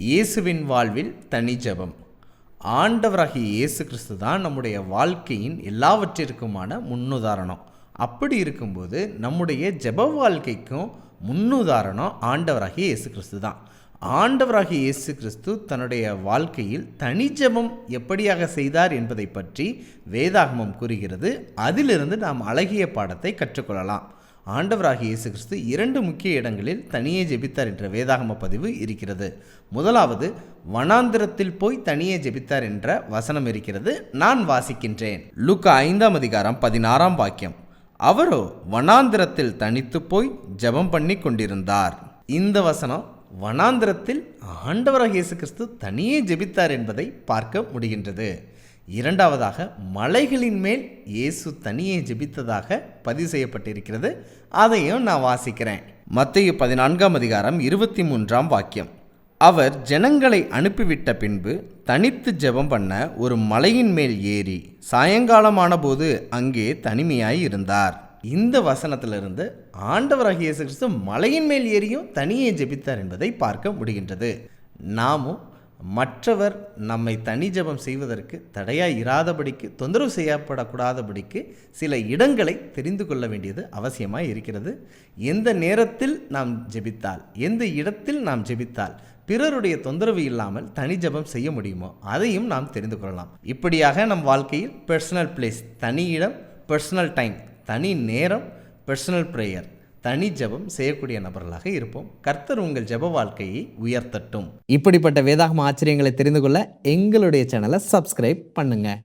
இயேசுவின் வாழ்வில் தனி ஜெபம். ஆண்டவராகிய இயேசு கிறிஸ்து தான் நம்முடைய வாழ்க்கையின் எல்லாவற்றிற்குமான முன்னுதாரணம். அப்படி இருக்கும்போது நம்முடைய ஜெப வாழ்க்கைக்கும் முன்னுதாரணம் ஆண்டவராகிய இயேசு கிறிஸ்து தான். ஆண்டவராகிய இயேசு கிறிஸ்து தன்னுடைய வாழ்க்கையில் தனி ஜெபம் எப்படியாக செய்தார் என்பதை பற்றி வேதாகமம் கூறுகிறது. அதிலிருந்து நாம் அழகிய பாடத்தை கற்றுக்கொள்ளலாம். ஆண்டவராகிய இயேசு கிறிஸ்து 2 முக்கிய இடங்களில் தனியே ஜெபித்தார் என்ற வேதாகம பதிவு இருக்கிறது. முதலாவது, வனாந்திரத்தில் போய் தனியே ஜெபித்தார் என்ற வசனம் இருக்கிறது. நான் வாசிக்கின்றேன். லூக்கா 5:16 அவரோ வனாந்திரத்தில் தனித்து போய் ஜெபம் பண்ணி கொண்டிருந்தார். இந்த வசனம் வனாந்திரத்தில் ஆண்டவராகிய இயேசு கிறிஸ்து தனியே ஜெபித்தார் என்பதை பார்க்க முடிகின்றது. இரண்டாவதாக, மலைகளின் மேல் இயேசு தனியே ஜெபித்ததாக பதிவு செய்யப்பட்டிருக்கிறது. அதையும் நான் வாசிக்கிறேன். மத்தேயு 14:23 அவர் ஜனங்களை அனுப்பிவிட்ட பின்பு தனித்து ஜெபம் பண்ண ஒரு மலையின் மேல் ஏறி சாயங்காலமான போது அங்கே தனிமையாய் இருந்தார். இந்த வசனத்திலிருந்து ஆண்டவராகிய இயேசு கிறிஸ்து மலையின் மேல் ஏறியும் தனியே ஜெபித்தார் என்பதை பார்க்க முடிகின்றது. நாமும் மற்றவர் நம்மை தனி ஜெபம் செய்வதற்கு தடையாய் இராதபடிக்கு, தொந்தரவு செய்யப்படக்கூடாதபடிக்கு சில இடங்களை தெரிந்து கொள்ள வேண்டியது அவசியமாக இருக்கிறது. எந்த நேரத்தில் நாம் ஜெபித்தால், எந்த இடத்தில் நாம் ஜெபித்தால் பிறருடைய தொந்தரவு இல்லாமல் தனி ஜெபம் செய்ய முடியுமோ அதையும் நாம் தெரிந்து கொள்ளலாம். இப்படியாக நம் வாழ்க்கையில் பர்சனல் பிளேஸ், தனி இடம், பர்சனல் டைம், தனி நேரம், பர்சனல் ப்ரேயர், தனி ஜெபம் செய்யக்கூடிய நபர்களாக இருப்போம். கர்த்தர் உங்கள் ஜெப வாழ்க்கையை உயர்த்தட்டும். இப்படிப்பட்ட வேதாகம ஆச்சரியங்களை தெரிந்து கொள்ள எங்களுடைய சேனலை சப்ஸ்கிரைப் பண்ணுங்க.